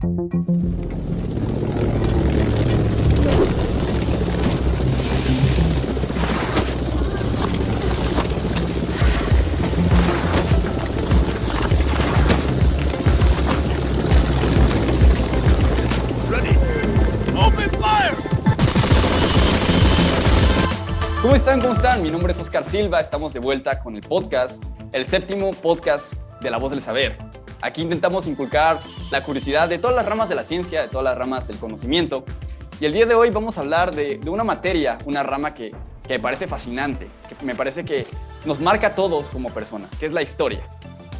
¿Cómo están? ¿Cómo están? Mi nombre es Oscar Silva, estamos de vuelta con el podcast, el séptimo podcast de La Voz del Saber. Aquí intentamos inculcar la curiosidad de todas las ramas de la ciencia, de todas las ramas del conocimiento. Y el día de hoy vamos a hablar de una materia, una rama que me parece fascinante, que me parece que nos marca a todos como personas, que es la historia.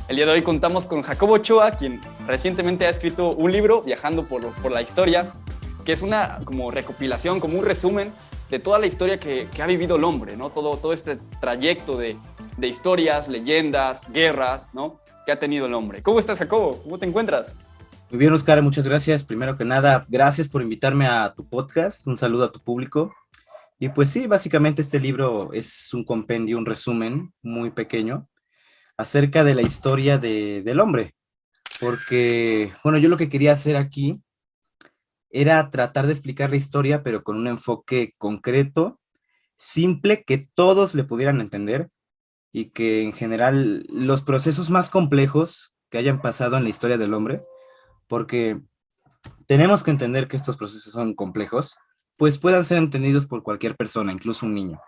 El día de hoy contamos con Jacobo Ochoa, quien recientemente ha escrito un libro, Viajando por la Historia, que es una como recopilación, como un resumen de toda la historia que ha vivido el hombre, ¿no? Todo este trayecto de historias, leyendas, guerras, ¿no? Que ha tenido el hombre. ¿Cómo estás, Jacobo? ¿Cómo te encuentras? Muy bien, Oscar, muchas gracias. Primero que nada, gracias por invitarme a tu podcast. Un saludo a tu público. Y pues sí, básicamente este libro es un compendio, un resumen muy pequeño acerca de la historia del hombre. Porque, bueno, yo lo que quería hacer aquí era tratar de explicar la historia, pero con un enfoque concreto, simple, que todos le pudieran entender y que en general los procesos más complejos que hayan pasado en la historia del hombre, porque tenemos que entender que estos procesos son complejos, pues puedan ser entendidos por cualquier persona, incluso un niño.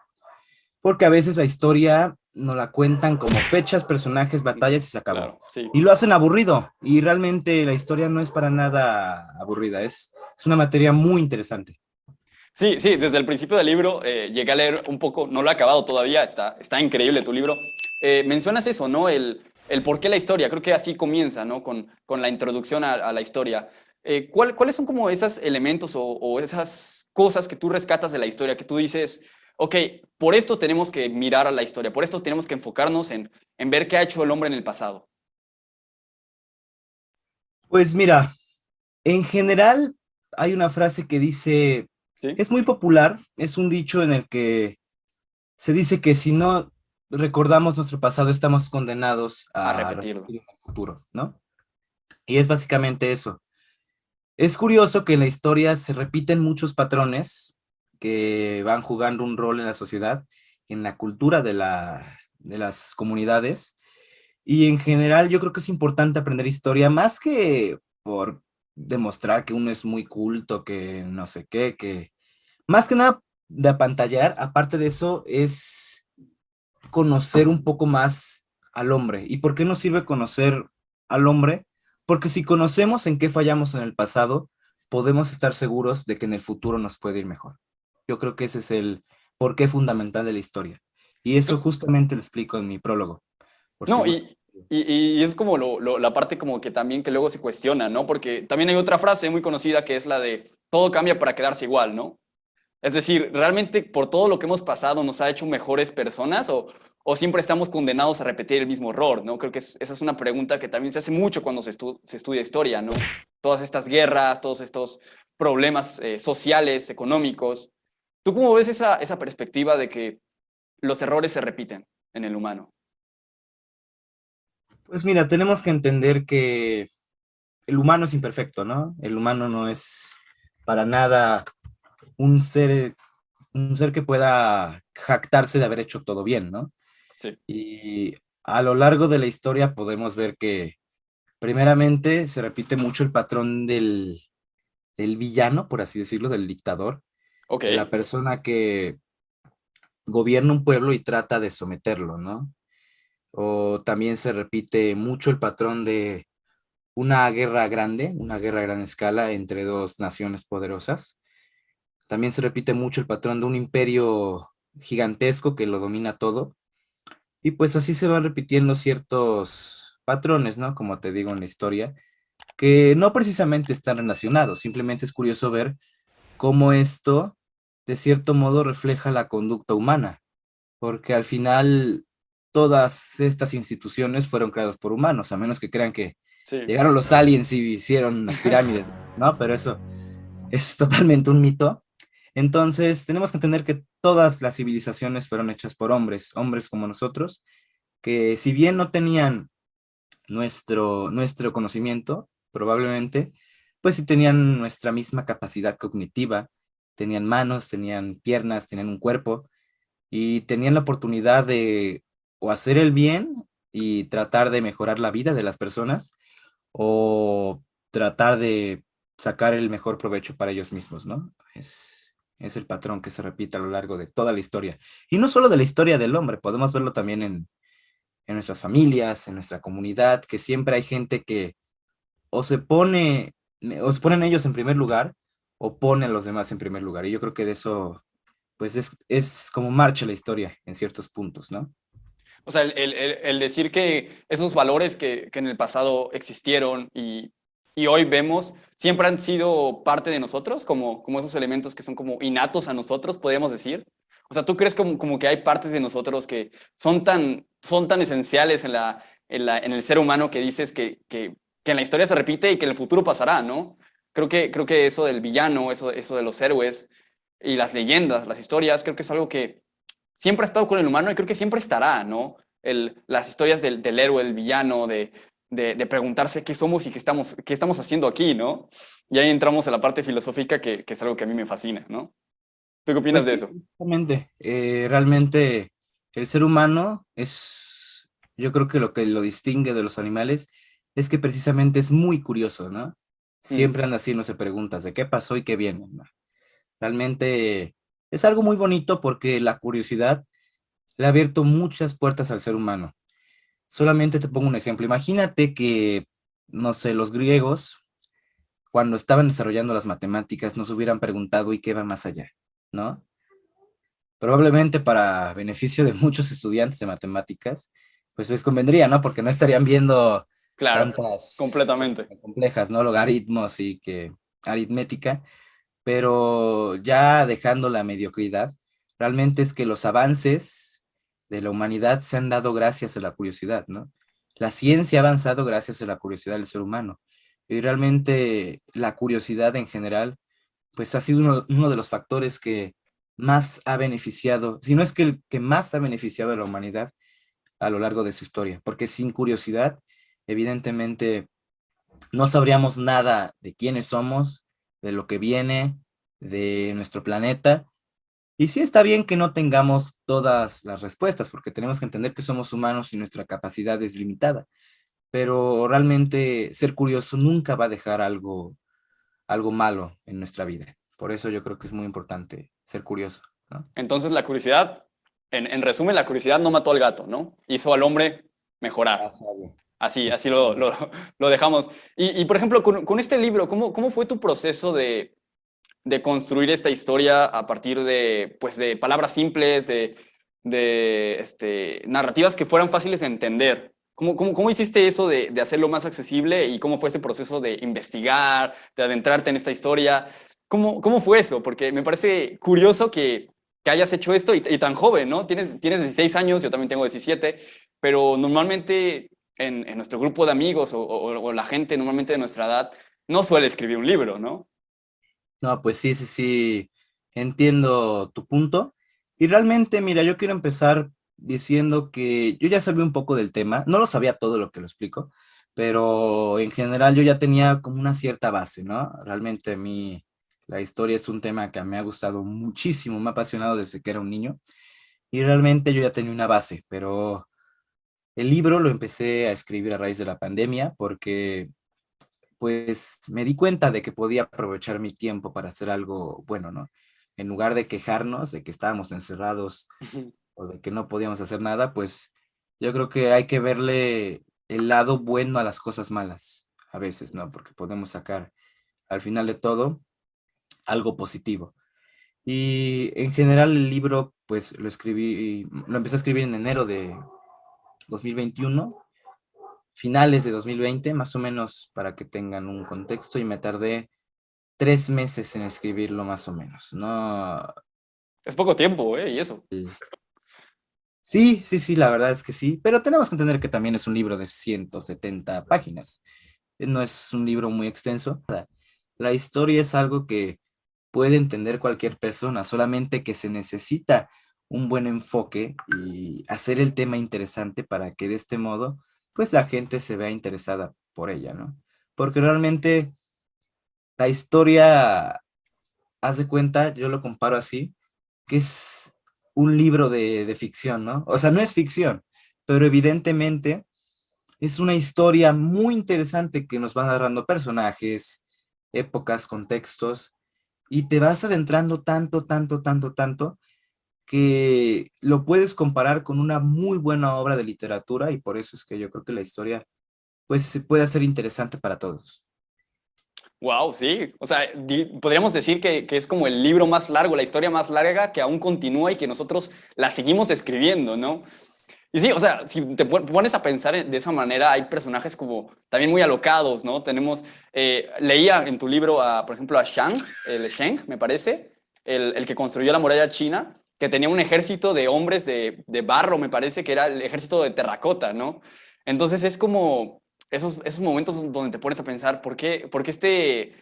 Porque a veces la historia nos la cuentan como fechas, personajes, batallas y se acabó. Claro, sí. Y lo hacen aburrido. Y realmente la historia no es para nada aburrida. Es una materia muy interesante. Sí, desde el principio del libro llegué a leer un poco, no lo he acabado todavía, está increíble tu libro. Mencionas eso, ¿no? El por qué la historia, creo que así comienza, ¿no? Con la introducción a la historia. ¿Cuáles son como esos elementos o esas cosas que tú rescatas de la historia, que tú dices, ok, por esto tenemos que mirar a la historia, por esto tenemos que enfocarnos en ver qué ha hecho el hombre en el pasado? Pues mira, en general hay una frase que dice, ¿Sí? es muy popular, es un dicho en el que se dice que si no recordamos nuestro pasado, estamos condenados A a repetirlo. repetir el futuro, ¿no? Y es básicamente eso. Es curioso que en la historia se repiten muchos patrones que van jugando un rol en la sociedad, en la cultura de las comunidades, y en general yo creo que es importante aprender historia, más que por demostrar que uno es muy culto, que no sé qué, que más que nada de apantallar, aparte de eso, es conocer un poco más al hombre. ¿Y por qué nos sirve conocer al hombre? Porque si conocemos en qué fallamos en el pasado, podemos estar seguros de que en el futuro nos puede ir mejor. Yo creo que ese es el porqué fundamental de la historia. Y eso justamente lo explico en mi prólogo, por si No, gusta. y es como la parte como que también que luego se cuestiona, ¿no? Porque también hay otra frase muy conocida que es la de todo cambia para quedarse igual, ¿no? Es decir, ¿realmente por todo lo que hemos pasado nos ha hecho mejores personas o siempre estamos condenados a repetir el mismo error, ¿no? Creo que esa es una pregunta que también se hace mucho cuando se estudia historia, ¿no? Todas estas guerras, todos estos problemas sociales, económicos. ¿Tú cómo ves esa perspectiva de que los errores se repiten en el humano? Pues mira, tenemos que entender que el humano es imperfecto, ¿no? El humano no es para nada un ser, un ser que pueda jactarse de haber hecho todo bien, ¿no? Sí, Y a lo largo de la historia podemos ver que primeramente se repite mucho el patrón del villano, por así decirlo, del dictador, ok, de la persona que gobierna un pueblo y trata de someterlo, ¿no? O también se repite mucho el patrón de una guerra a gran escala entre dos naciones poderosas. También se repite mucho el patrón de un imperio gigantesco que lo domina todo. Y pues así se van repitiendo ciertos patrones, ¿no? Como te digo en la historia, que no precisamente están relacionados, simplemente es curioso ver cómo esto, de cierto modo, refleja la conducta humana, porque al final todas estas instituciones fueron creadas por humanos, a menos que crean que sí. llegaron los aliens y hicieron las pirámides, ¿no? Pero eso es totalmente un mito. Entonces, tenemos que entender que todas las civilizaciones fueron hechas por hombres, hombres como nosotros, que si bien no tenían nuestro conocimiento, probablemente, pues sí tenían nuestra misma capacidad cognitiva, tenían manos, tenían piernas, tenían un cuerpo y tenían la oportunidad de o hacer el bien y tratar de mejorar la vida de las personas o tratar de sacar el mejor provecho para ellos mismos, ¿no? Es el patrón que se repite a lo largo de toda la historia. Y no solo de la historia del hombre, podemos verlo también en nuestras familias, en nuestra comunidad, que siempre hay gente que o se pone, o se ponen ellos en primer lugar o ponen a los demás en primer lugar. Y yo creo que de eso, pues es como marcha la historia en ciertos puntos, ¿no? O sea, el decir que esos valores que en el pasado existieron y hoy vemos, siempre han sido parte de nosotros, como esos elementos que son como innatos a nosotros, podríamos decir. O sea, ¿tú crees como que hay partes de nosotros que son tan esenciales en el ser humano que dices que en la historia se repite y que en el futuro pasará, ¿no? Creo que eso del villano, eso de los héroes y las leyendas, las historias, creo que es algo que siempre ha estado con el humano y creo que siempre estará, ¿no? Las historias del héroe, del villano, de preguntarse qué somos y qué estamos haciendo aquí, ¿no? Y ahí entramos en la parte filosófica que es algo que a mí me fascina, ¿no? ¿Tú qué opinas Pues de sí, eso? justamente. Realmente el ser humano es, yo creo que lo distingue de los animales es que precisamente es muy curioso, ¿no? Mm. Siempre anda haciéndose preguntas de qué pasó y qué viene, ¿no? Realmente es algo muy bonito porque la curiosidad le ha abierto muchas puertas al ser humano. Solamente te pongo un ejemplo. Imagínate que, no sé, los griegos, cuando estaban desarrollando las matemáticas, nos hubieran preguntado, ¿y qué va más allá? ¿No? Probablemente para beneficio de muchos estudiantes de matemáticas, pues les convendría, ¿no? Porque no estarían viendo Claro, tantas cosas completamente. tan complejas, ¿no? Logaritmos y que aritmética, pero ya dejando la mediocridad, realmente es que los avances de la humanidad se han dado gracias a la curiosidad, ¿no? La ciencia ha avanzado gracias a la curiosidad del ser humano. Y realmente la curiosidad en general, pues ha sido uno de los factores que más ha beneficiado, si no es que el que más ha beneficiado a la humanidad a lo largo de su historia, porque sin curiosidad, evidentemente, no sabríamos nada de quiénes somos, de lo que viene, de nuestro planeta. Y sí está bien que no tengamos todas las respuestas, porque tenemos que entender que somos humanos y nuestra capacidad es limitada, pero realmente ser curioso nunca va a dejar algo malo en nuestra vida. Por eso yo creo que es muy importante ser curioso, ¿no? Entonces la curiosidad, en resumen, la curiosidad no mató al gato, ¿no? Hizo al hombre mejorar. Ah, sabe. Así lo, Justamente. lo, lo dejamos. Por ejemplo, con este libro, ¿cómo fue tu proceso de construir esta historia a partir pues, de palabras simples, de narrativas que fueran fáciles de entender? ¿Cómo hiciste eso de hacerlo más accesible y cómo fue ese proceso de investigar, de adentrarte en esta historia? ¿Cómo fue eso? Porque me parece curioso que hayas hecho esto y tan joven, ¿no? Tienes 16 años, yo también tengo 17, pero normalmente en nuestro grupo de amigos o la gente normalmente de nuestra edad no suele escribir un libro, ¿no? No, pues sí, sí, sí, entiendo tu punto. Y realmente, mira, yo quiero empezar diciendo que yo ya sabía un poco del tema, no lo sabía todo lo que lo explico, pero en general yo ya tenía como una cierta base, ¿no? Realmente a mí la historia es un tema que me ha gustado muchísimo, me ha apasionado desde que era un niño y realmente yo ya tenía una base, pero el libro lo empecé a escribir a raíz de la pandemia porque pues me di cuenta de que podía aprovechar mi tiempo para hacer algo bueno, ¿no? En lugar de quejarnos de que estábamos encerrados o de que no podíamos hacer nada, pues yo creo que hay que verle el lado bueno a las cosas malas a veces, ¿no? Porque podemos sacar al final de todo algo positivo. Y en general el libro, pues lo empecé a escribir en enero de 2021, finales de 2020, más o menos para que tengan un contexto, y me tardé 3 meses en escribirlo más o menos. No, Es poco tiempo, ¿eh? Y eso. sí, sí, sí, la verdad es que sí, pero tenemos que entender que también es un libro de 170 páginas. No es un libro muy extenso. La historia es algo que puede entender cualquier persona, solamente que se necesita un buen enfoque y hacer el tema interesante para que de este modo, pues la gente se vea interesada por ella, ¿no? Porque realmente La historia, haz de cuenta, yo lo comparo así, que es un libro de ficción, ¿no? O sea, no es ficción, pero evidentemente es una historia muy interesante que nos va narrando personajes, épocas, contextos, y te vas adentrando tanto, tanto, tanto, tanto, que lo puedes comparar con una muy buena obra de literatura y por eso es que yo creo que la historia, pues, se puede hacer interesante para todos. Wow, sí. O sea, podríamos decir que es como el libro más largo, la historia más larga que aún continúa y que nosotros la seguimos escribiendo, ¿no? Y sí, o sea, si te pones a pensar de esa manera, hay personajes como también muy alocados, ¿no? Tenemos, leía en tu libro, por ejemplo, a Shang, el Sheng, me parece, el que construyó la muralla china, que tenía un ejército de hombres de barro, me parece que era el ejército de terracota, ¿no? Entonces es como esos momentos donde te pones a pensar, ¿por qué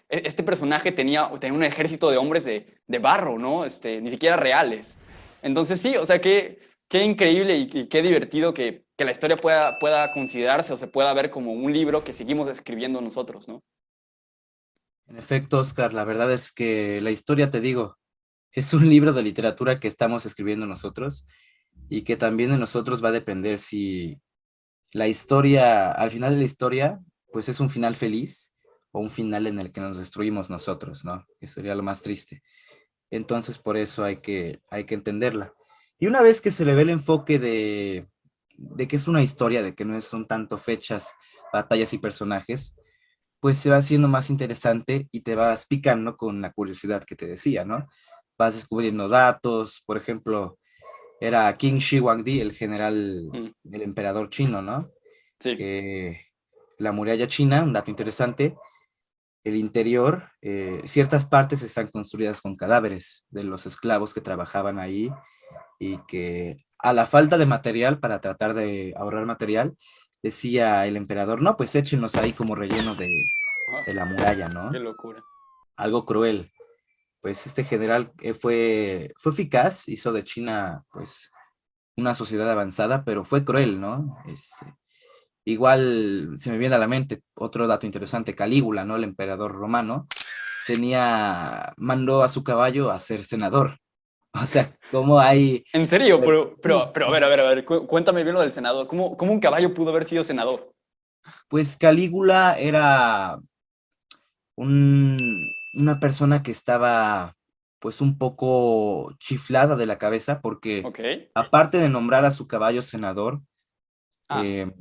este personaje tenía un ejército de hombres de barro, ¿no? Ni siquiera reales. Entonces sí, o sea, qué increíble y qué divertido que la historia pueda considerarse o se pueda ver como un libro que seguimos escribiendo nosotros, ¿no? En efecto, Oscar, la verdad es que la historia, te digo, es un libro de literatura que estamos escribiendo nosotros y que también de nosotros va a depender si la historia, al final de la historia, pues es un final feliz o un final en el que nos destruimos nosotros, ¿no? Que sería lo más triste. Entonces, por eso hay que entenderla. Y una vez que se le ve el enfoque de que es una historia, de que no son tanto fechas, batallas y personajes, pues se va haciendo más interesante y te vas picando con la curiosidad que te decía, ¿no? Vas descubriendo datos, por ejemplo, era Qin Shi Huangdi, el general Mm, del emperador chino, ¿no? sí. Que la muralla china, un dato interesante, el interior, ciertas partes están construidas con cadáveres de los esclavos que trabajaban ahí y que a la falta de material, para tratar de ahorrar material, decía el emperador, no, pues échenlos ahí como relleno Ah, de la muralla, qué ¿no? locura. Algo cruel. Pues este general fue eficaz, hizo de China pues una sociedad avanzada, pero fue cruel, ¿no? Igual se me viene a la mente otro dato interesante, Calígula, ¿no? El emperador romano, mandó a su caballo a ser senador. O sea, ¿cómo hay... En serio, pero a ver, cuéntame bien lo del senador. ¿Cómo un caballo pudo haber sido senador? Pues Calígula era una persona que estaba pues un poco chiflada de la cabeza porque Ok. aparte de nombrar a su caballo senador, Ah, eh,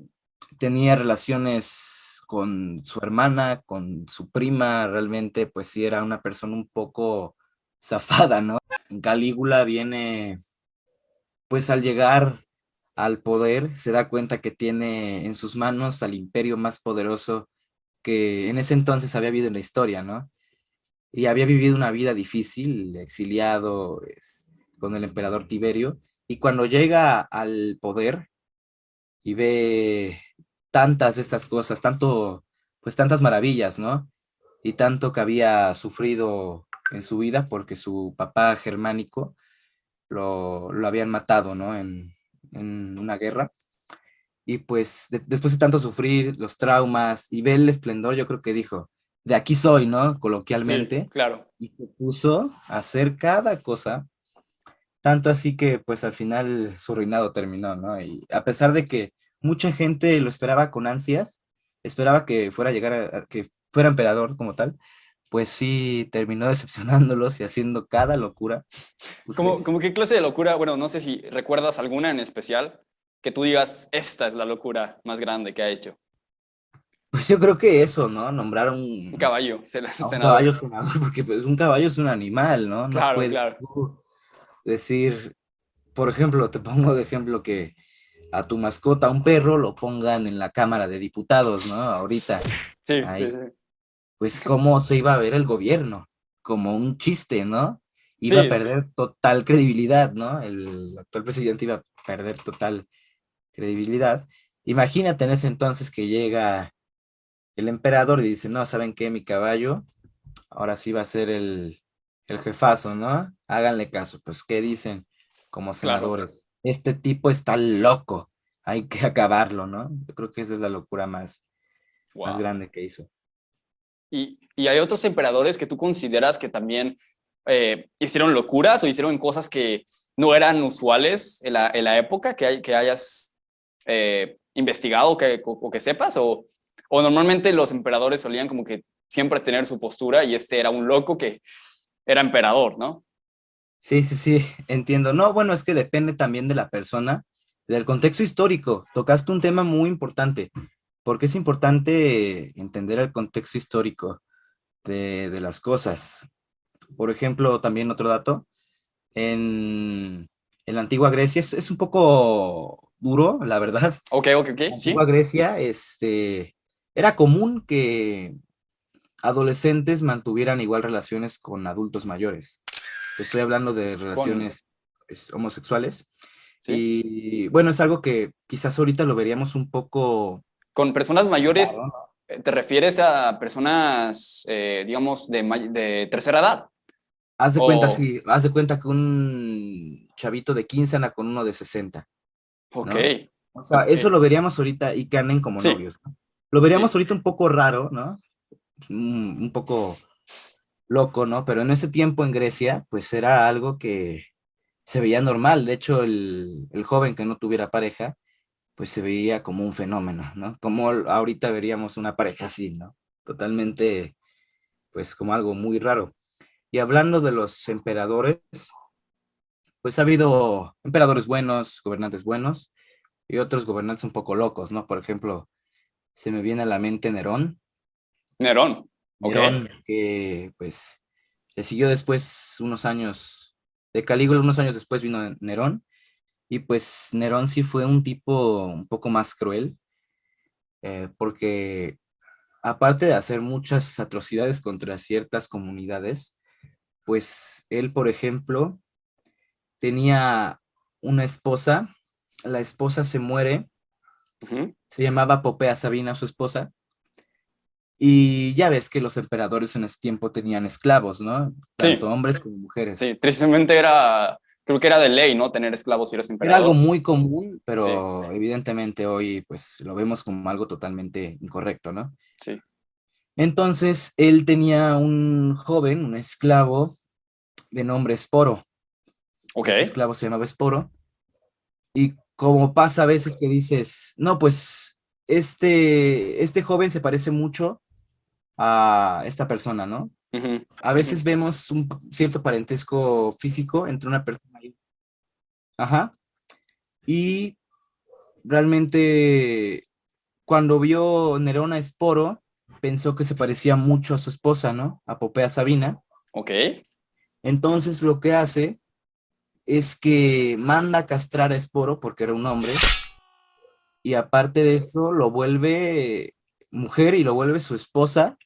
tenía relaciones con su hermana, con su prima, realmente pues sí era una persona un poco zafada, ¿no? Calígula viene pues al llegar al poder se da cuenta que tiene en sus manos al imperio más poderoso que en ese entonces había habido en la historia, ¿no? Y había vivido una vida difícil, exiliado con el emperador Tiberio, y cuando llega al poder y ve tantas de estas cosas, pues tantas maravillas, ¿no? Y tanto que había sufrido en su vida porque su papá germánico lo habían matado, ¿no? En una guerra. Y pues después de tanto sufrir los traumas y ver el esplendor, yo creo que dijo, de aquí soy, ¿no? sí, Coloquialmente, claro. y se puso a hacer cada cosa, tanto así que pues al final su reinado terminó, ¿no? Y a pesar de que mucha gente lo esperaba con ansias, esperaba que fuera a llegar que fuera emperador como tal, pues sí terminó decepcionándolos y haciendo cada locura. ¿Tú crees? ¿Cómo qué clase de locura? Bueno, no sé si recuerdas alguna en especial que tú digas, esta es la locura más grande que ha hecho. Pues yo creo que eso, ¿no? Nombrar Un caballo, a un senador. caballo senador, porque pues un caballo es un animal, ¿no? No Claro, puedes claro. tú decir, por ejemplo, te pongo de ejemplo que a tu mascota, un perro, lo pongan en la Cámara de Diputados, ¿no? Ahorita, Sí, sí, ahí, sí. pues cómo se iba a ver el gobierno, como un chiste, ¿no? Iba a Sí, sí, perder total credibilidad, ¿no? El actual presidente iba a perder total credibilidad. Imagínate en ese entonces que llega el emperador y dice, no, ¿saben qué? Mi caballo ahora sí va a ser el jefazo, ¿no? Háganle caso, pues, ¿qué dicen como claro. senadores? Este tipo está loco, hay que acabarlo, ¿no? Yo creo que esa es la locura más Wow. grande que hizo. Y hay otros emperadores que tú consideras que también hicieron locuras o hicieron cosas que no eran usuales en la época, que hayas investigado o que sepas, o normalmente los emperadores solían como que siempre tener su postura y este era un loco que era emperador, ¿no? Sí, sí, sí, entiendo. No, bueno, es que depende también de la persona, del contexto histórico. Tocaste un tema muy importante, porque es importante entender el contexto histórico de las cosas. Por ejemplo, también otro dato, en la antigua Grecia es un poco duro, la verdad. Ok, ok, ok, En la antigua sí. Grecia, era común que adolescentes mantuvieran igual relaciones con adultos mayores. Estoy hablando de Con, relaciones homosexuales. sí. Y bueno, es algo que quizás ahorita lo veríamos un poco Con personas mayores, raro, ¿no? ¿te refieres a personas, digamos, de tercera edad? Haz de cuenta, O, sí, haz de cuenta que un chavito de 15 anda con uno de 60, ok, ¿no? O sea, ok, eso lo veríamos ahorita y que anden como sí, novios, ¿no? Lo veríamos sí, ahorita un poco raro, ¿no? Un poco loco, ¿no? Pero en ese tiempo en Grecia, pues era algo que se veía normal. De hecho, el joven que no tuviera pareja, pues se veía como un fenómeno, ¿no? Como ahorita veríamos una pareja así, ¿no? Totalmente, pues como algo muy raro. Y hablando de los emperadores, pues ha habido emperadores buenos, gobernantes buenos y otros gobernantes un poco locos, ¿no? Por ejemplo, se me viene a la mente Nerón. Nerón, ok, Nerón, que pues le siguió después unos años, de Calígula unos años después vino Nerón, y pues Nerón sí fue un tipo un poco más cruel, porque aparte de hacer muchas atrocidades contra ciertas comunidades, pues él, por ejemplo, tenía una esposa, la esposa se muere, ujú, se llamaba Popea Sabina, su esposa, y ya ves que los emperadores en ese tiempo tenían esclavos, ¿no? Tanto sí, hombres como mujeres. sí, tristemente creo que era de ley, ¿no? Tener esclavos si eres Era algo emperador, muy común, sí, pero evidentemente hoy pues lo vemos como algo totalmente incorrecto, ¿no? sí, Entonces él tenía un joven, un esclavo de nombre Esporo. ok, Ese esclavo se llamaba Esporo. Y como pasa a veces que dices, no, pues este joven se parece mucho a esta persona, ¿no? ujú, A veces vemos un cierto parentesco físico entre una persona y... Ajá. Y realmente cuando vio Nerón a Esporo, pensó que se parecía mucho a su esposa, ¿no? A Popea Sabina. ok, Entonces lo que hace es que manda a castrar a Esporo porque era un hombre y aparte de eso lo vuelve mujer y lo vuelve su esposa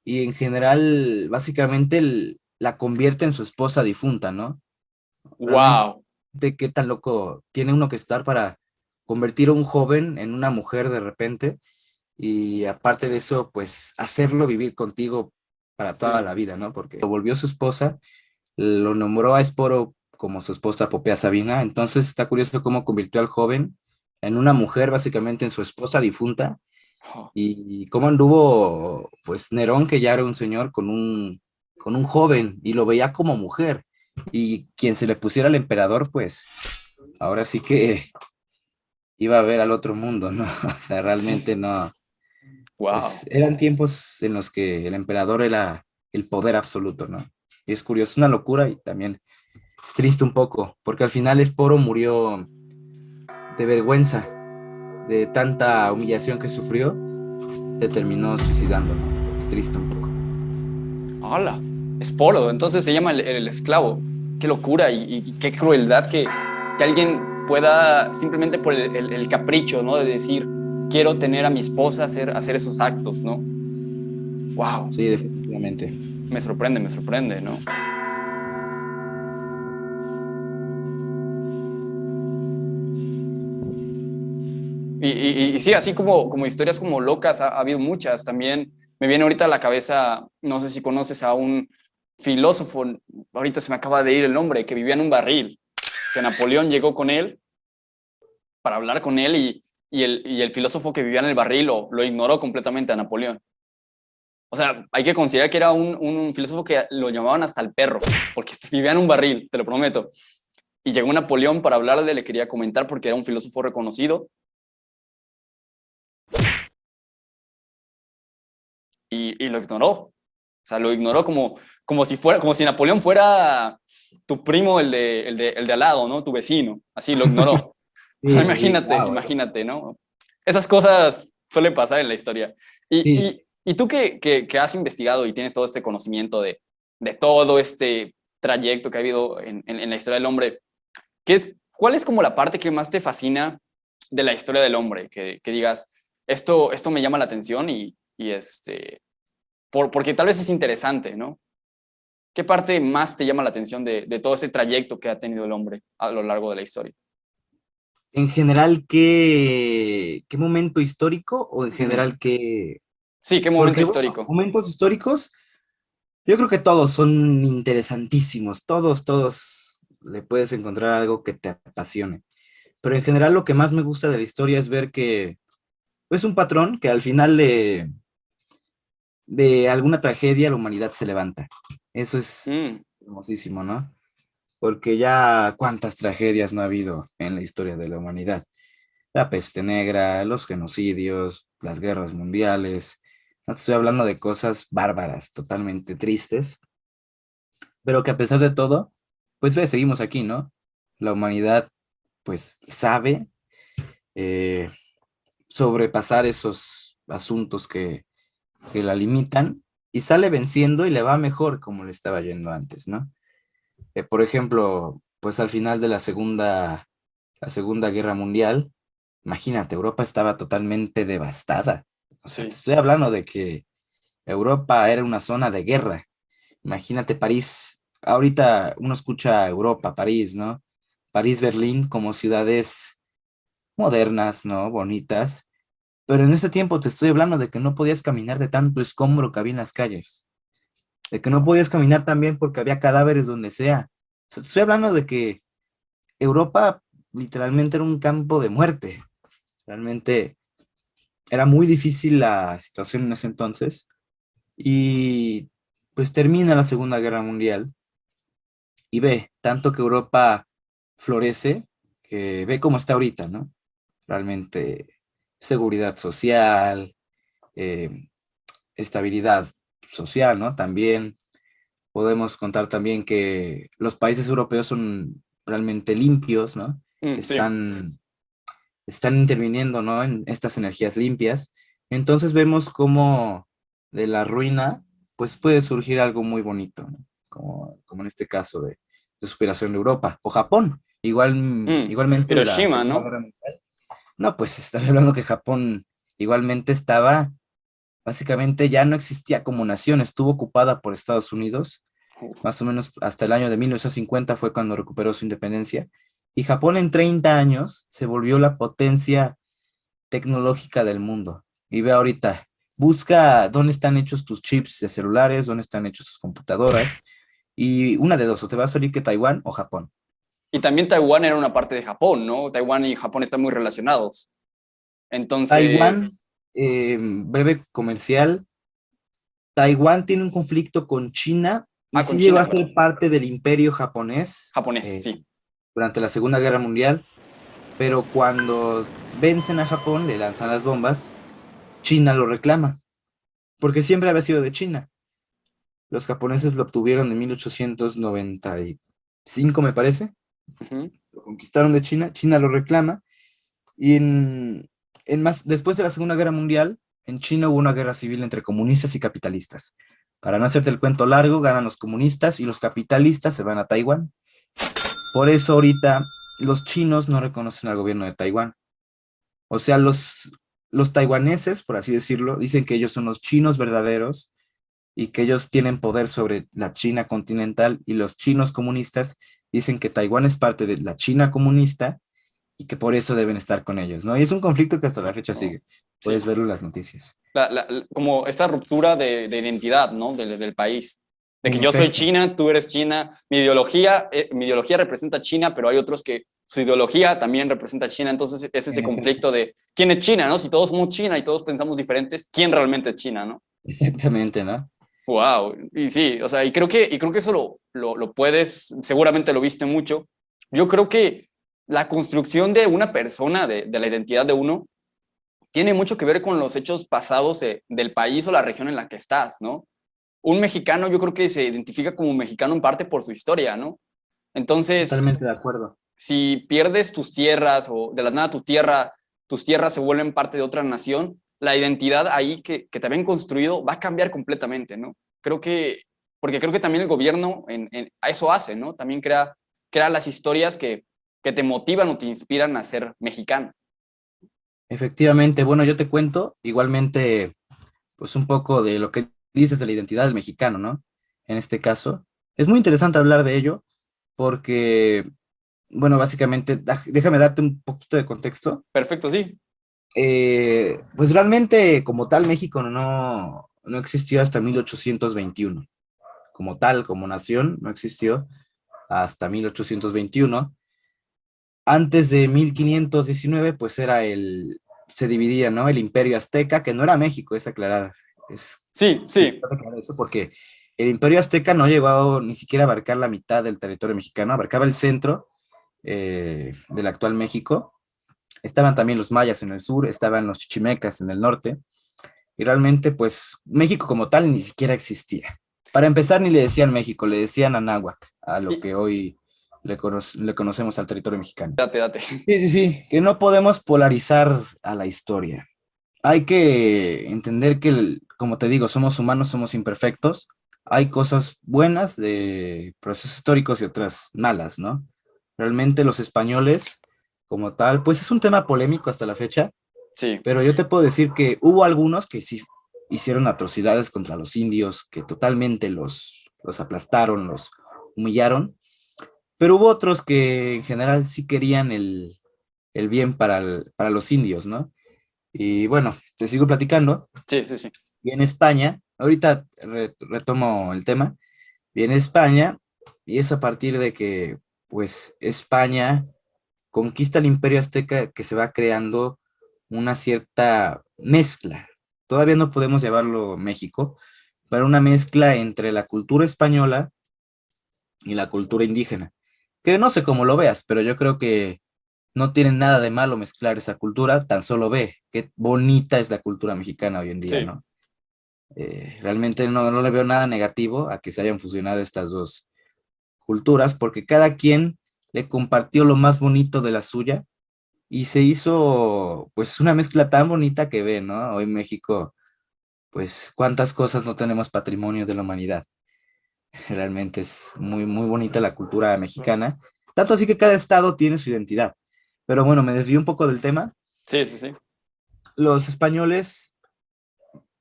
y en general básicamente la convierte en su esposa difunta, ¿no? Realmente wow, qué tan loco tiene uno que estar para convertir a un joven en una mujer de repente y aparte de eso, pues hacerlo vivir contigo para toda sí, la vida, ¿no? Porque lo volvió su esposa, lo nombró a Esporo como su esposa Popea Sabina, entonces está curioso cómo convirtió al joven en una mujer, básicamente en su esposa difunta, oh, y cómo anduvo, pues Nerón, que ya era un señor con un joven, y lo veía como mujer, y quien se le pusiera al emperador, pues ahora sí que iba a ver al otro mundo, ¿no? O sea, realmente sí, no, pues wow, eran tiempos en los que el emperador era el poder absoluto, ¿no? Y es curioso, es una locura y también es triste un poco, porque al final Esporo murió de vergüenza, de tanta humillación que sufrió, se terminó suicidando, ¿no? Es triste un poco. hola, es Polo, entonces se llama el esclavo, qué locura y qué crueldad que alguien pueda simplemente por el capricho, ¿no? De decir, quiero tener a mi esposa, hacer esos actos, ¿no? Wow, Sí, definitivamente. me sorprende, ¿no? Y sí, así como historias como locas, ha habido muchas. También me viene ahorita a la cabeza, no sé si conoces a un filósofo, ahorita se me acaba de ir el nombre, que vivía en un barril, que Napoleón llegó con él para hablar con él y el filósofo que vivía en el barril lo ignoró completamente a Napoleón. O sea, hay que considerar que era un filósofo que lo llamaban hasta el perro, porque vivía en un barril, te lo prometo. Y llegó Napoleón para hablarle, le quería comentar porque era un filósofo reconocido. Y lo ignoró. O sea, lo ignoró como si Napoleón fuera tu primo, el de al lado, ¿no? Tu vecino. Así lo ignoró. O sea, Sí, sí, sí, imagínate, wow. imagínate, ¿no? Esas cosas suelen pasar en la historia. Y, Sí, y, y tú que has investigado y tienes todo este conocimiento de todo este trayecto que ha habido en la historia del hombre, ¿cuál es como la parte que más te fascina de la historia del hombre? Que digas, esto me llama la atención porque tal vez es interesante, ¿no? ¿Qué parte más te llama la atención de todo ese trayecto que ha tenido el hombre a lo largo de la historia? en general, ¿qué momento histórico o en Ujú. general qué? Sí, qué momento Porque, bueno, histórico. momentos históricos, yo creo que todos son interesantísimos, todos le puedes encontrar algo que te apasione. Pero en general lo que más me gusta de la historia es ver que es un patrón que al final de alguna tragedia la humanidad se levanta. Eso es Mm, hermosísimo, ¿no? Porque ya cuántas tragedias no ha habido en la historia de la humanidad. La peste negra, los genocidios, las guerras mundiales. No te estoy hablando de cosas bárbaras, totalmente tristes, pero que a pesar de todo, pues ve, seguimos aquí, ¿no? La humanidad, pues, sabe eh, sobrepasar esos asuntos que la limitan y sale venciendo y le va mejor como le estaba yendo antes, ¿no? Por ejemplo, pues al final de la Segunda Guerra Mundial, imagínate, Europa estaba totalmente devastada. O sea, te sí. estoy hablando de que Europa era una zona de guerra. Imagínate París. Ahorita uno escucha Europa, París, ¿no? París, Berlín como ciudades modernas, ¿no? Bonitas. Pero en ese tiempo te estoy hablando de que no podías caminar de tanto escombro que había en las calles. De que no podías caminar también porque había cadáveres donde sea. O sea, te estoy hablando de que Europa literalmente era un campo de muerte. Realmente era muy difícil la situación en ese entonces. Y pues termina la Segunda Guerra Mundial y ve, tanto que Europa florece, que ve cómo está ahorita, ¿no? Realmente seguridad social, eh, estabilidad social, ¿no? También podemos contar también que los países europeos son realmente limpios, ¿no? Sí. Están interviniendo, ¿no? En estas energías limpias. Entonces vemos cómo de la ruina, pues puede surgir algo muy bonito, ¿no? Como en este caso de superación de Europa o Japón. Igualmente de la Hiroshima, Segunda ¿no? Guerra Mundial. No, pues estaba hablando que Japón igualmente estaba, básicamente ya no existía como nación, estuvo ocupada por Estados Unidos, más o menos hasta el año de 1950 fue cuando recuperó su independencia, y Japón en 30 años se volvió la potencia tecnológica del mundo. Y ve ahorita, busca dónde están hechos tus chips de celulares, dónde están hechos tus computadoras, y una de dos, o te va a salir que Taiwán o Japón. Y también Taiwán era una parte de Japón, ¿no? Taiwán y Japón están muy relacionados. Taiwán, Entonces, breve comercial, Taiwán tiene un conflicto con China y con sí llegó China, a ¿verdad? ser parte del imperio japonés Japonés, sí. durante la Segunda Guerra Mundial, pero cuando vencen a Japón, le lanzan las bombas, China lo reclama, porque siempre había sido de China. Los japoneses lo obtuvieron en 1895, me parece, Ujú. lo conquistaron de China, China lo reclama, y después de la Segunda Guerra Mundial, en China hubo una guerra civil entre comunistas y capitalistas. Para no hacerte el cuento largo, ganan los comunistas y los capitalistas se van a Taiwán. Por eso ahorita los chinos no reconocen al gobierno de Taiwán. O sea, los taiwaneses, por así decirlo, dicen que ellos son los chinos verdaderos y que ellos tienen poder sobre la China continental, y los chinos comunistas dicen que Taiwán es parte de la China comunista y que por eso deben estar con ellos, ¿no? Y es un conflicto que hasta la fecha Oh, sigue. Puedes sí. verlo en las noticias. Como esta ruptura de identidad, ¿no? Del país. De que En yo soy efecto, China, tú eres China, mi ideología representa China, pero hay otros que su ideología también representa China, entonces es ese en efecto. conflicto de quién es China, ¿no? Si todos somos China y todos pensamos diferentes, ¿quién realmente es China, ¿no? Exactamente, ¿no? Wow, y sí, o sea, y creo que eso lo puedes, seguramente lo viste mucho. Yo creo que la construcción de una persona, de la identidad de uno, tiene mucho que ver con los hechos pasados del país o la región en la que estás, ¿no? Un mexicano yo creo que se identifica como mexicano en parte por su historia, ¿no? Entonces, Totalmente de acuerdo. si pierdes tus tierras o de la nada tus tierras se vuelven parte de otra nación, la identidad ahí que te habían construido va a cambiar completamente, ¿no? Porque creo que también el gobierno a eso hace, ¿no? También crea las historias que te motivan o te inspiran a ser mexicano. Efectivamente, bueno, yo te cuento igualmente, pues un poco de lo que dices de la identidad del mexicano, ¿no? En este caso, es muy interesante hablar de ello porque, bueno, básicamente, déjame darte un poquito de contexto. Perfecto, sí. Pues realmente, como tal, México no existió hasta 1821. Como tal, como nación, no existió hasta 1821. Antes de 1519, pues se dividía, ¿no? El Imperio Azteca, que no era México, es aclarar, es Sí, sí. aclarar eso porque el Imperio Azteca no llegó ni siquiera a abarcar la mitad del territorio mexicano, abarcaba el centro del actual México. Estaban también los mayas en el sur, estaban los chichimecas en el norte, y realmente, pues, México como tal ni siquiera existía. Para empezar, ni le decían México, le decían Anáhuac, a lo Y, que hoy le conocemos al territorio mexicano. date, date. Sí, sí, sí, que no podemos polarizar a la historia. Hay que entender que, como te digo, somos humanos, somos imperfectos. Hay cosas buenas de procesos históricos y otras malas, ¿no? Realmente los españoles, como tal, pues es un tema polémico hasta la fecha, Sí, pero yo te puedo decir que hubo algunos que sí hicieron atrocidades contra los indios, que totalmente los aplastaron, los humillaron, pero hubo otros que en general sí querían el bien para los indios, ¿no? Y bueno, te sigo platicando. sí, sí, sí. Viene España, ahorita retomo el tema, viene España y es a partir de que pues España conquista el Imperio Azteca que se va creando una cierta mezcla. Todavía no podemos llamarlo México, pero una mezcla entre la cultura española y la cultura indígena. Que no sé cómo lo veas, pero yo creo que no tiene nada de malo mezclar esa cultura, tan solo ve qué bonita es la cultura mexicana hoy en día, Sí. ¿no? Realmente no le veo nada negativo a que se hayan fusionado estas dos culturas, porque cada quien le compartió lo más bonito de la suya y se hizo pues una mezcla tan bonita que ve, ¿no? Hoy en México, pues cuántas cosas no tenemos patrimonio de la humanidad. Realmente es muy, muy bonita la cultura mexicana, tanto así que cada estado tiene su identidad. Pero bueno, me desvío un poco del tema. Sí, sí, sí. Los españoles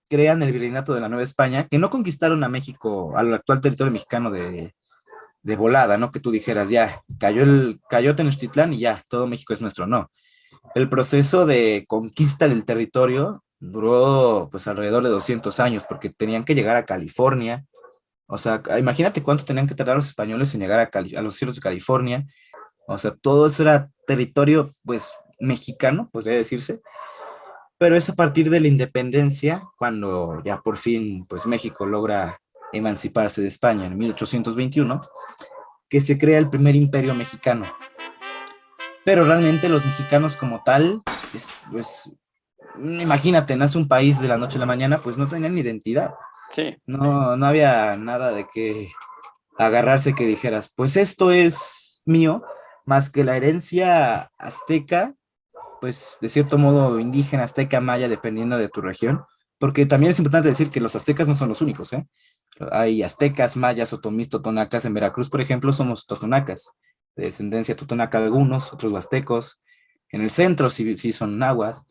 crean el Virreinato de la Nueva España, que no conquistaron a México, al actual territorio mexicano de volada, ¿no? Que tú dijeras, ya, cayó Tenochtitlán y ya, todo México es nuestro, no. El proceso de conquista del territorio duró pues alrededor de 200 años, porque tenían que llegar a California. O sea, imagínate cuánto tenían que tardar los españoles en llegar a los cielos de California. O sea, todo eso era territorio, pues, mexicano, podría decirse. Pero es a partir de la independencia, cuando ya por fin, pues, México logra emanciparse de España en 1821, que se crea el primer imperio mexicano. Pero realmente los mexicanos como tal, pues, imagínate, nace un país de la noche a la mañana, pues no tenían identidad. Sí. No había nada de que agarrarse que dijeras, pues esto es mío, más que la herencia azteca, pues de cierto modo indígena, azteca, maya, dependiendo de tu región, porque también es importante decir que los aztecas no son los únicos, ¿eh? Hay aztecas, mayas, otomís, totonacas. En Veracruz, por ejemplo, somos totonacas, de descendencia totonaca algunos, otros huastecos. En el centro sí son nahuas.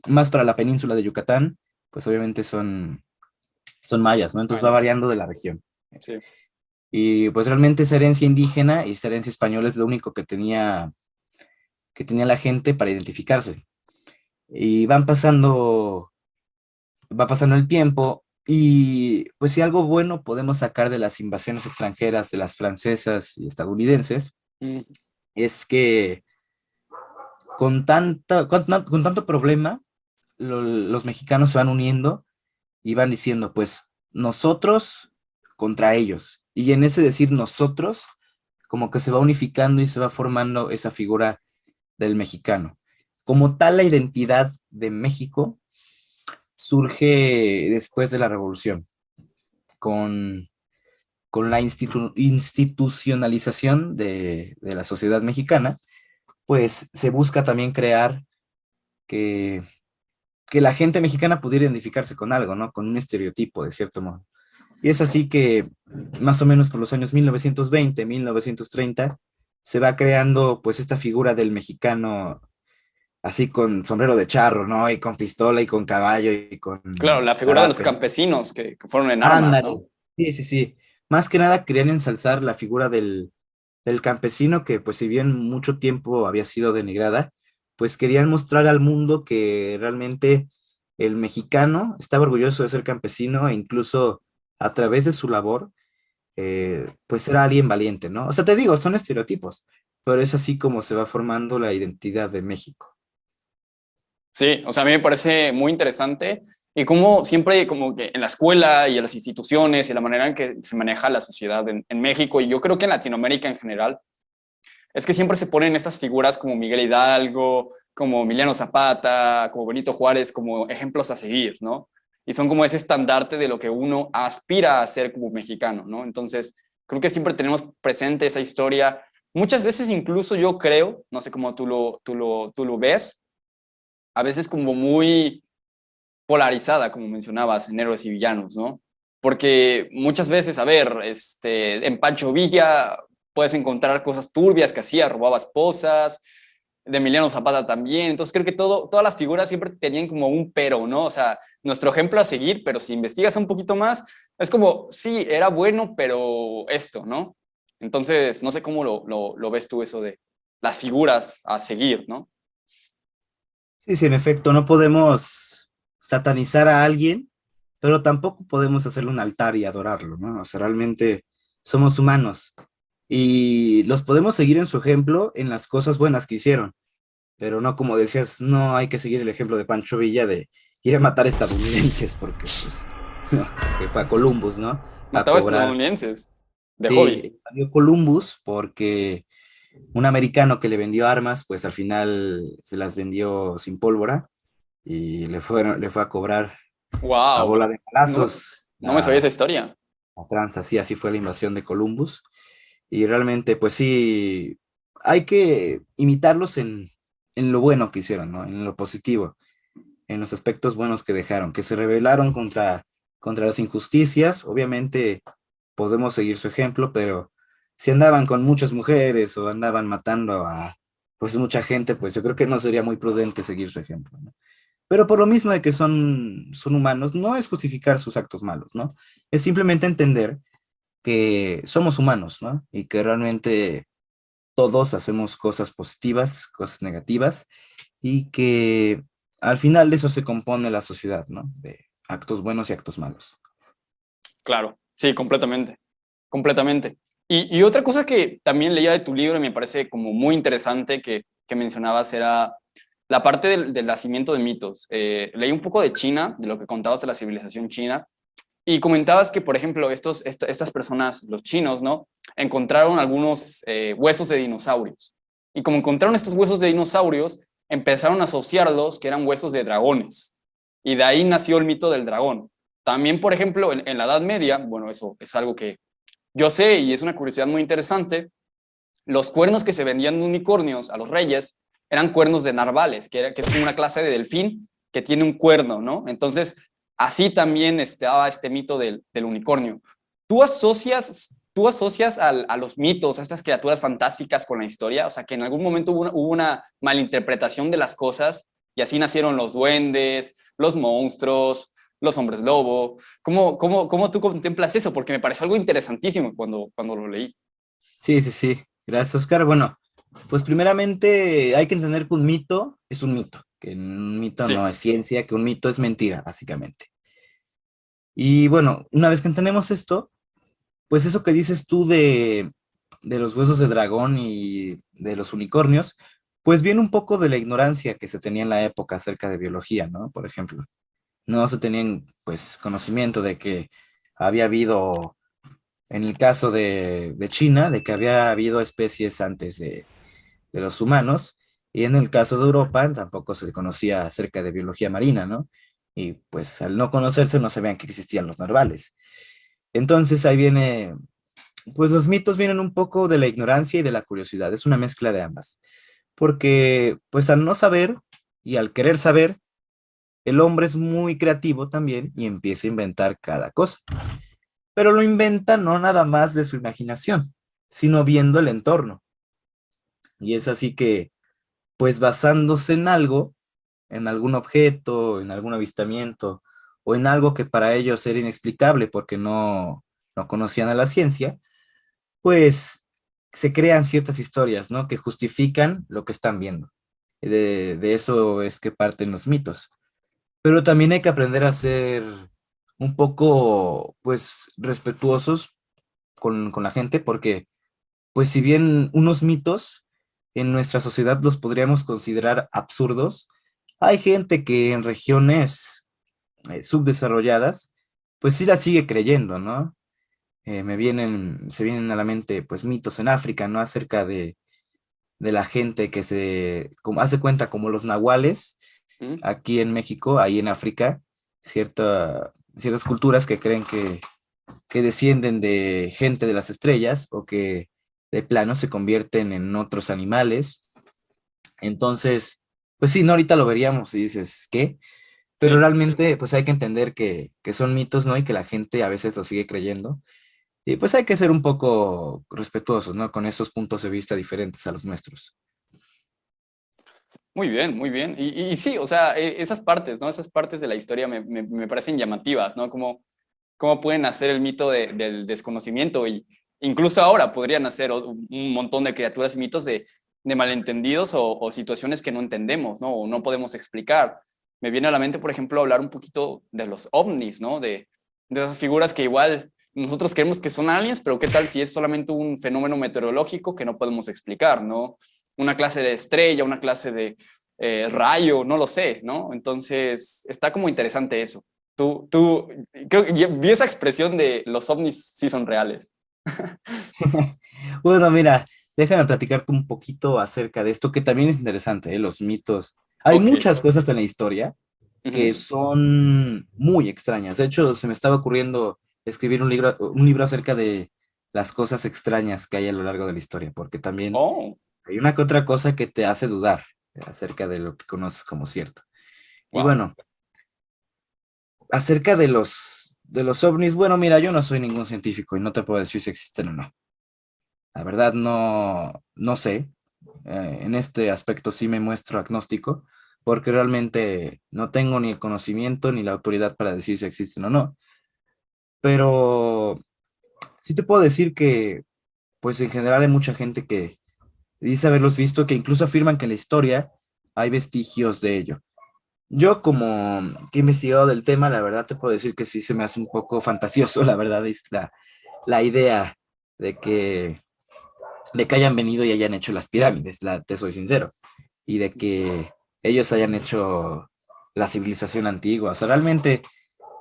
Más para la península de Yucatán, pues obviamente son mayas, ¿no? Entonces va Mayas. variando de la región. Sí. Y pues realmente esa herencia indígena y esa herencia española es lo único que tenía la gente para identificarse. Y va pasando el tiempo y pues si algo bueno podemos sacar de las invasiones extranjeras, de las francesas y estadounidenses, Mm, es que con tanto problema, los mexicanos se van uniendo y van diciendo, pues, nosotros contra ellos. Y en ese decir nosotros, como que se va unificando y se va formando esa figura del mexicano. Como tal, la identidad de México surge después de la Revolución, con, con la institucionalización de la sociedad mexicana, pues se busca también crear que, que la gente mexicana pudiera identificarse con algo, ¿no? Con un estereotipo, de cierto modo. Y es así que más o menos por los años 1920, 1930, se va creando pues esta figura del mexicano así con sombrero de charro, ¿no? Y con pistola y con caballo y con Claro, la figura de los zarape. campesinos que fueron en armas, Ándale. ¿no? Sí, sí, sí. Más que nada querían ensalzar la figura del campesino que pues si bien mucho tiempo había sido denigrada, pues querían mostrar al mundo que realmente el mexicano estaba orgulloso de ser campesino e incluso a través de su labor, pues era alguien valiente, ¿no? O sea, te digo, son estereotipos, pero es así como se va formando la identidad de México. Sí, o sea, a mí me parece muy interesante y como siempre, como que en la escuela y en las instituciones y la manera en que se maneja la sociedad en México y yo creo que en Latinoamérica en general, es que siempre se ponen estas figuras como Miguel Hidalgo, como Emiliano Zapata, como Benito Juárez, como ejemplos a seguir, ¿no? Y son como ese estandarte de lo que uno aspira a ser como mexicano, ¿no? Entonces, creo que siempre tenemos presente esa historia. Muchas veces incluso yo creo, no sé cómo tú lo ves, a veces como muy polarizada, como mencionabas, en héroes y villanos, ¿no? Porque muchas veces, a ver, en Pancho Villa puedes encontrar cosas turbias que hacía, robaba esposas, de Emiliano Zapata también, entonces creo que todas las figuras siempre tenían como un pero, ¿no? O sea, nuestro ejemplo a seguir, pero si investigas un poquito más, es como, sí, era bueno, pero esto, ¿no? Entonces, no sé cómo lo ves tú eso de las figuras a seguir, ¿no? Sí, sí, en efecto, no podemos satanizar a alguien, pero tampoco podemos hacerle un altar y adorarlo, ¿no? O sea, realmente somos humanos y los podemos seguir en su ejemplo en las cosas buenas que hicieron, pero no como decías, no hay que seguir el ejemplo de Pancho Villa de ir a matar estadounidenses porque pues, que fue a Columbus, ¿no? A Mataba cobrar. estadounidenses de hobby. Sí, dio Columbus porque un americano que le vendió armas, pues al final se las vendió sin pólvora y le fue a cobrar a Wow, bola de no, balazos no me sabía esa historia. a tranza, sí, así fue la invasión de Columbus. Y realmente, pues sí, hay que imitarlos en lo bueno que hicieron, ¿no? En lo positivo, en los aspectos buenos que dejaron, que se rebelaron contra las injusticias. Obviamente podemos seguir su ejemplo, pero si andaban con muchas mujeres o andaban matando a pues mucha gente, pues yo creo que no sería muy prudente seguir su ejemplo, ¿no? Pero por lo mismo de que son humanos, no es justificar sus actos malos, ¿no? Es simplemente entender que somos humanos, ¿no? Y que realmente todos hacemos cosas positivas, cosas negativas, y que al final de eso se compone la sociedad, ¿no? De actos buenos y actos malos. Claro, sí, completamente, completamente. Y otra cosa que también leía de tu libro y me parece como muy interesante que mencionabas era la parte del nacimiento de mitos. Leí un poco de China, de lo que contabas de la civilización china, y comentabas que, por ejemplo, estas personas, los chinos, ¿no? Encontraron algunos huesos de dinosaurios. Y como encontraron estos huesos de dinosaurios, empezaron a asociarlos que eran huesos de dragones. Y de ahí nació el mito del dragón. También, por ejemplo, en la Edad Media, bueno, eso es algo que yo sé y es una curiosidad muy interesante, los cuernos que se vendían de unicornios a los reyes eran cuernos de narvales, que es como una clase de delfín que tiene un cuerno, ¿no? Entonces, así también estaba este mito del unicornio. ¿Tú asocias a los mitos, a estas criaturas fantásticas con la historia? O sea, que en algún momento hubo una malinterpretación de las cosas y así nacieron los duendes, los monstruos, los hombres lobo. ¿Cómo tú contemplas eso? Porque me pareció algo interesantísimo cuando lo leí. Sí, sí, sí. Gracias, Oscar. Bueno, pues primeramente hay que entender que un mito es un mito, que un mito no Sí, es ciencia, que un mito es mentira, básicamente. Y bueno, una vez que entendemos esto, pues eso que dices tú de los huesos de dragón y de los unicornios, pues viene un poco de la ignorancia que se tenía en la época acerca de biología, ¿no? Por ejemplo. No se tenían pues conocimiento de que había habido, en el caso de China, de que había habido especies antes de los humanos, y en el caso de Europa tampoco se conocía acerca de biología marina, ¿no? Y pues al no conocerse no sabían que existían los narvales. Entonces ahí viene, pues los mitos vienen un poco de la ignorancia y de la curiosidad, es una mezcla de ambas, porque pues al no saber y al querer saber, el hombre es muy creativo también y empieza a inventar cada cosa, pero lo inventa no nada más de su imaginación, sino viendo el entorno. Y es así que, pues basándose en algo, en algún objeto, en algún avistamiento, o en algo que para ellos era inexplicable porque no conocían a la ciencia, pues se crean ciertas historias, ¿no? Que justifican lo que están viendo. De eso es que parten los mitos. Pero también hay que aprender a ser un poco, pues, respetuosos con la gente, porque, pues, si bien unos mitos en nuestra sociedad los podríamos considerar absurdos, hay gente que en regiones subdesarrolladas, pues sí la sigue creyendo, ¿no? Se vienen a la mente, pues, mitos en África, ¿no? Acerca de la gente que como, hace cuenta como los nahuales ¿Mm? aquí en México, ahí en África, ciertas culturas que creen que descienden de gente de las estrellas o que de plano se convierten en otros animales. Entonces, pues sí, no, ahorita lo veríamos y dices, ¿qué? Pero Sí. realmente, pues hay que entender que son mitos, ¿no? Y que la gente a veces lo sigue creyendo. Y pues hay que ser un poco respetuosos, ¿no? Con esos puntos de vista diferentes a los nuestros. Muy bien, muy bien. Y sí, o sea, esas partes, ¿no? Esas partes de la historia me parecen llamativas, ¿no? Cómo pueden hacer el mito del desconocimiento y incluso ahora podrían hacer un montón de criaturas y mitos de malentendidos o situaciones que no entendemos, ¿no? O no podemos explicar. Me viene a la mente, por ejemplo, hablar un poquito de los ovnis, ¿no? De esas figuras que igual nosotros creemos que son aliens, pero ¿qué tal si es solamente un fenómeno meteorológico que no podemos explicar, ¿no? Una clase de estrella, una clase de rayo, no lo sé, ¿no? Entonces, está como interesante eso. Creo que vi esa expresión de los ovnis sí son reales. Bueno, mira, déjame platicarte un poquito acerca de esto, que también es interesante, ¿eh? Los mitos. Hay Ok. muchas cosas en la historia que Ujú. son muy extrañas. De hecho, se me estaba ocurriendo escribir un libro acerca de las cosas extrañas que hay a lo largo de la historia, porque también Oh, hay una que otra cosa que te hace dudar acerca de lo que conoces como cierto. Y wow. bueno, acerca de los ovnis, bueno, mira, yo no soy ningún científico y no te puedo decir si existen o no. La verdad no sé. En este aspecto sí me muestro agnóstico, porque realmente no tengo ni el conocimiento ni la autoridad para decir si existen o no. Pero sí te puedo decir que, pues en general hay mucha gente que dice haberlos visto, que incluso afirman que en la historia hay vestigios de ello. Yo como que he investigado del tema, la verdad te puedo decir que sí se me hace un poco fantasioso, la verdad es la idea de que hayan venido y hayan hecho las pirámides, te soy sincero, y de que ellos hayan hecho la civilización antigua. O sea, realmente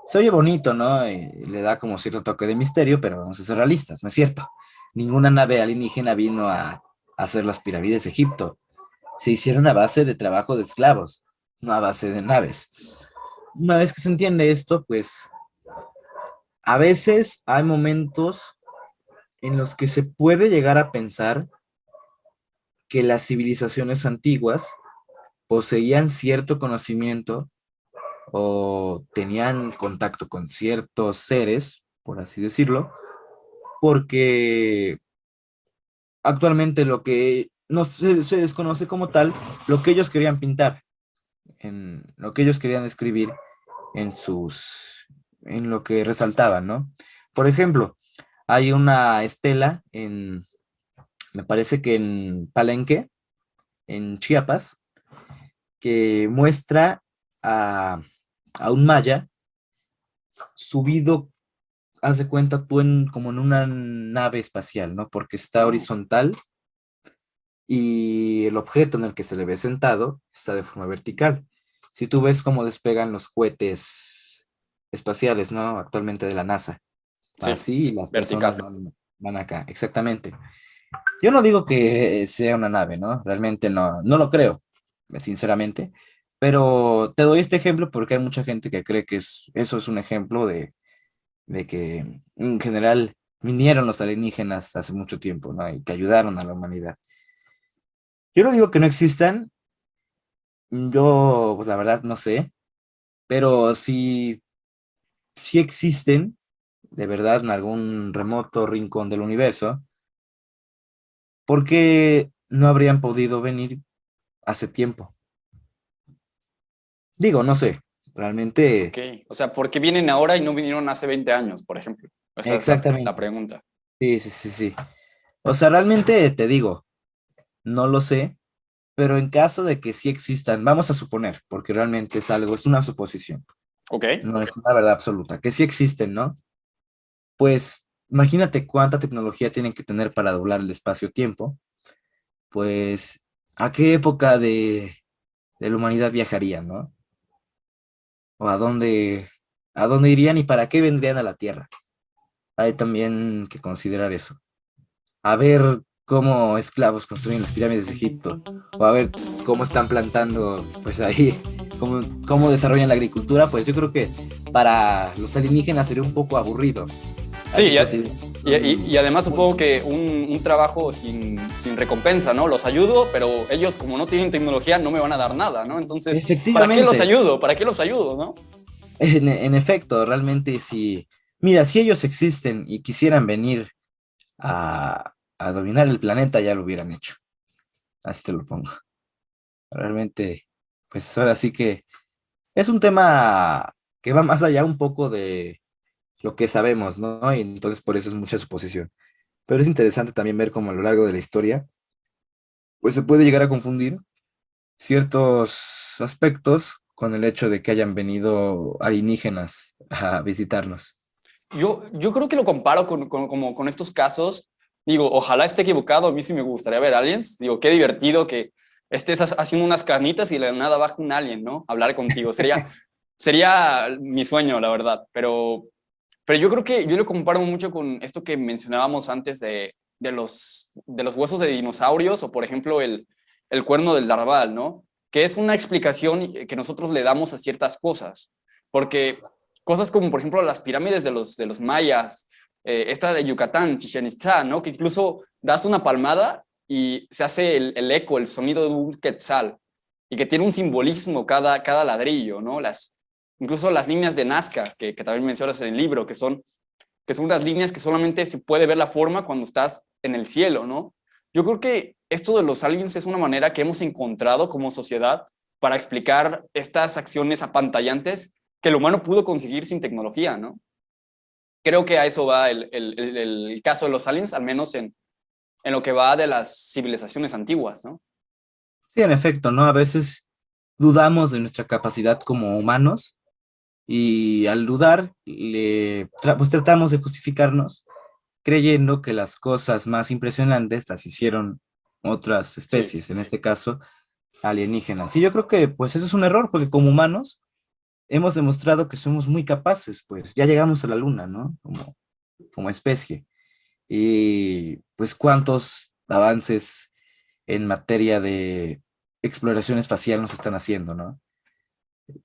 se oye bonito, ¿no? Y le da como cierto toque de misterio, pero vamos a ser realistas, ¿no es cierto? Ninguna nave alienígena vino a hacer las pirámides de Egipto. Se hicieron a base de trabajo de esclavos, no a base de naves. Una vez que se entiende esto, pues a veces hay momentos en los que se puede llegar a pensar que las civilizaciones antiguas poseían cierto conocimiento o tenían contacto con ciertos seres, por así decirlo, porque actualmente lo que no se desconoce como tal, lo que ellos querían pintar, en lo que ellos querían escribir en lo que resaltaban, ¿no? Por ejemplo, hay una estela me parece que en Palenque, en Chiapas, que muestra a, a un maya subido, haz de cuenta tú como en una nave espacial, ¿no? Porque está Oh, horizontal y el objeto en el que se le ve sentado está de forma vertical. Si tú ves cómo despegan los cohetes espaciales, ¿no? Actualmente de la NASA. Sí, Así las personas vertical. van acá, exactamente. Yo no digo que sea una nave, ¿no? Realmente no lo creo, sinceramente. Pero te doy este ejemplo porque hay mucha gente que cree que eso es un ejemplo de que en general vinieron los alienígenas hace mucho tiempo, ¿no? Y que ayudaron a la humanidad. Yo no digo que no existan, yo, pues la verdad no sé, pero si existen, de verdad, en algún remoto rincón del universo, ¿por qué no habrían podido venir hace tiempo? Digo, no sé, Ok. realmente, O sea, ¿por qué vienen ahora y no vinieron hace 20 años, por ejemplo? Esa es la exactamente. pregunta. Sí, sí, sí, sí. O sea, realmente te digo, no lo sé, pero en caso de que sí existan, vamos a suponer, porque realmente es algo, es una suposición, Ok. no es una verdad absoluta, que sí existen, ¿no? Pues imagínate cuánta tecnología tienen que tener para doblar el espacio-tiempo, pues ¿a qué época de la humanidad viajarían, ¿no? O a dónde irían y para qué vendrían a la Tierra. Hay también que considerar eso. A ver cómo esclavos construyen las pirámides de Egipto, o a ver cómo están plantando, pues ahí, cómo desarrollan la agricultura, pues yo creo que para los alienígenas sería un poco aburrido. Sí, Hay que considerar que y son además muy... supongo que un trabajo sin recompensa, ¿no? Los ayudo, pero ellos como no tienen tecnología no me van a dar nada, ¿no? Entonces, ¿para qué los Efectivamente, ayudo? ¿Para qué los ayudo, no? en efecto, realmente si, mira, si ellos existen y quisieran venir a dominar el planeta, ya lo hubieran hecho. Así te lo pongo. Realmente, pues ahora sí que es un tema que va más allá un poco de lo que sabemos, ¿no? Y entonces por eso es mucha suposición. Pero es interesante también ver cómo a lo largo de la historia, pues se puede llegar a confundir ciertos aspectos con el hecho de que hayan venido alienígenas a visitarnos. Yo creo que lo comparo como con estos casos. Digo, ojalá esté equivocado, a mí sí me gustaría ver aliens. Digo, qué divertido que estés haciendo unas carnitas y de la nada baja un alien, ¿no? Hablar contigo. Sería mi sueño, la verdad. Pero yo creo que yo lo comparo mucho con esto que mencionábamos antes de los huesos de dinosaurios o, por ejemplo, el cuerno del narval, ¿no? Que es una explicación que nosotros le damos a ciertas cosas. Porque cosas como, por ejemplo, las pirámides de los mayas, esta de Yucatán, Chichen Itzá, ¿no? Que incluso das una palmada y se hace el eco, el sonido de un quetzal, y que tiene un simbolismo cada ladrillo, ¿no? Incluso las líneas de Nazca, que también mencionas en el libro, que son unas líneas que solamente se puede ver la forma cuando estás en el cielo, ¿no? Yo creo que esto de los aliens es una manera que hemos encontrado como sociedad para explicar estas acciones apantallantes que el humano pudo conseguir sin tecnología, ¿no? Creo que a eso va el caso de los aliens, al menos en lo que va de las civilizaciones antiguas, ¿no? Sí, en efecto, ¿no? A veces dudamos de nuestra capacidad como humanos y al dudar, pues tratamos de justificarnos creyendo que las cosas más impresionantes las hicieron otras Sí, especies, en este caso alienígenas. Y yo creo que pues eso es un error, porque como humanos hemos demostrado que somos muy capaces, pues ya llegamos a la luna, ¿no? Como especie. Y pues cuántos avances en materia de exploración espacial nos están haciendo, ¿no?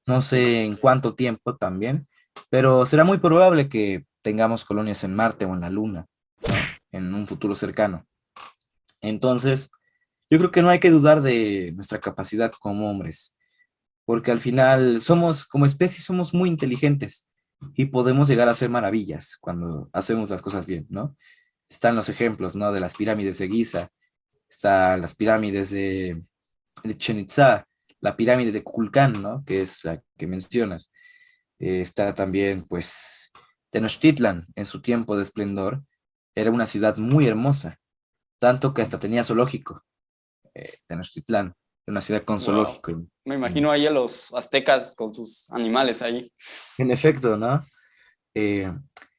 No sé en cuánto tiempo también, pero será muy probable que tengamos colonias en Marte o en la Luna, ¿no? En un futuro cercano. Entonces, yo creo que no hay que dudar de nuestra capacidad como hombres, porque al final somos, como especie, somos muy inteligentes y podemos llegar a hacer maravillas cuando hacemos las cosas bien, ¿no? Están los ejemplos, ¿no? De las pirámides de Giza, están las pirámides de Chichén Itzá, la pirámide de Kukulcán, ¿no? Que es la que mencionas. Está también, pues, Tenochtitlan, en su tiempo de esplendor, era una ciudad muy hermosa, tanto que hasta tenía zoológico, Tenochtitlán, una ciudad con wow. zoológico. Me imagino ahí a los aztecas con sus animales ahí. En efecto, ¿no? Eh,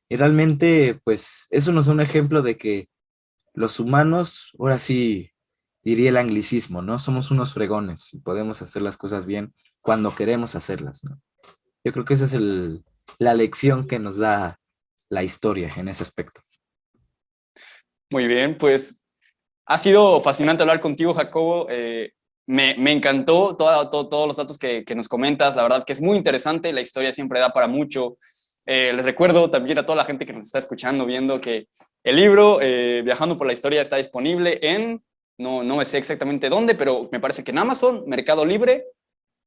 y realmente, pues, eso nos da un ejemplo de que los humanos, ahora sí, diría el anglicismo, ¿no? Somos unos fregones y podemos hacer las cosas bien cuando queremos hacerlas, ¿no? Yo creo que ese es la lección que nos da la historia en ese aspecto. Muy bien, pues ha sido fascinante hablar contigo, Jacobo. Me encantó todos los datos que nos comentas. La verdad que es muy interesante. La historia siempre da para mucho. Les recuerdo también a toda la gente que nos está escuchando, viendo que el libro Viajando por la Historia está disponible en, no me sé exactamente dónde, pero me parece que en Amazon, Mercado Libre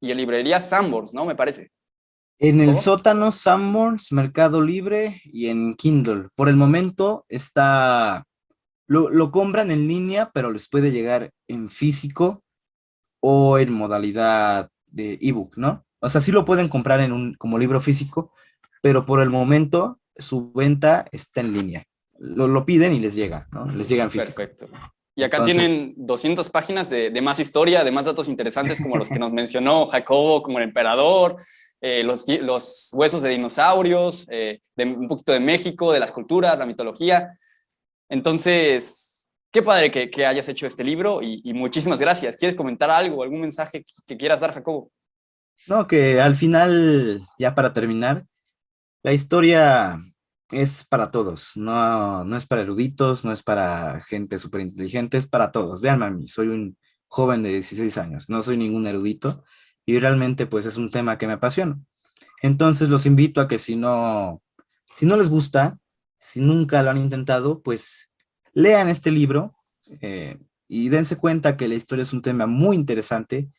y en librería Sanborns, ¿no? Me parece. En el ¿Todo? sótano, Sanborns, Mercado Libre y en Kindle. Por el momento lo compran en línea, pero les puede llegar en físico o en modalidad de ebook, ¿no? O sea, sí lo pueden comprar como libro físico, pero por el momento su venta está en línea. Lo piden y les llega, ¿no? Les llega en físico. Perfecto. Y acá Entonces, tienen 200 páginas de más historia, de más datos interesantes como los que nos mencionó Jacobo, como el emperador, los huesos de dinosaurios, un poquito de México, de las culturas, la mitología. Entonces, qué padre que hayas hecho este libro y muchísimas gracias. ¿Quieres comentar algo, algún mensaje que quieras dar, Jacobo? no, que al final, ya para terminar, la historia es para todos, no es para eruditos, no es para gente súper inteligente, es para todos. Véanme a mí, soy un joven de 16 años, no soy ningún erudito y realmente pues es un tema que me apasiona. Entonces los invito a que si no les gusta, si nunca lo han intentado, pues lean este libro y dense cuenta que la historia es un tema muy interesante,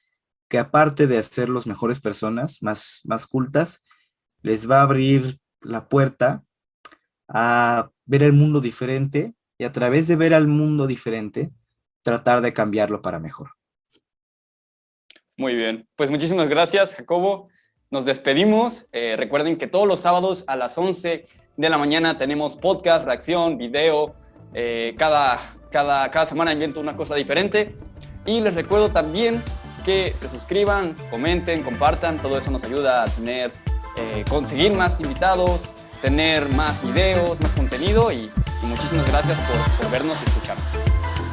que aparte de hacerlos mejores personas, más cultas, les va a abrir la puerta a ver el mundo diferente y a través de ver al mundo diferente, tratar de cambiarlo para mejor. Muy bien, pues muchísimas gracias, Jacobo. Nos despedimos. Recuerden que todos los sábados a las 11 de la mañana tenemos podcast, reacción, video. Cada semana invento una cosa diferente. Y les recuerdo también que se suscriban, comenten, compartan. Todo eso nos ayuda a conseguir más invitados, tener más videos, más contenido. Y muchísimas gracias por vernos y escucharnos.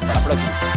Hasta la próxima.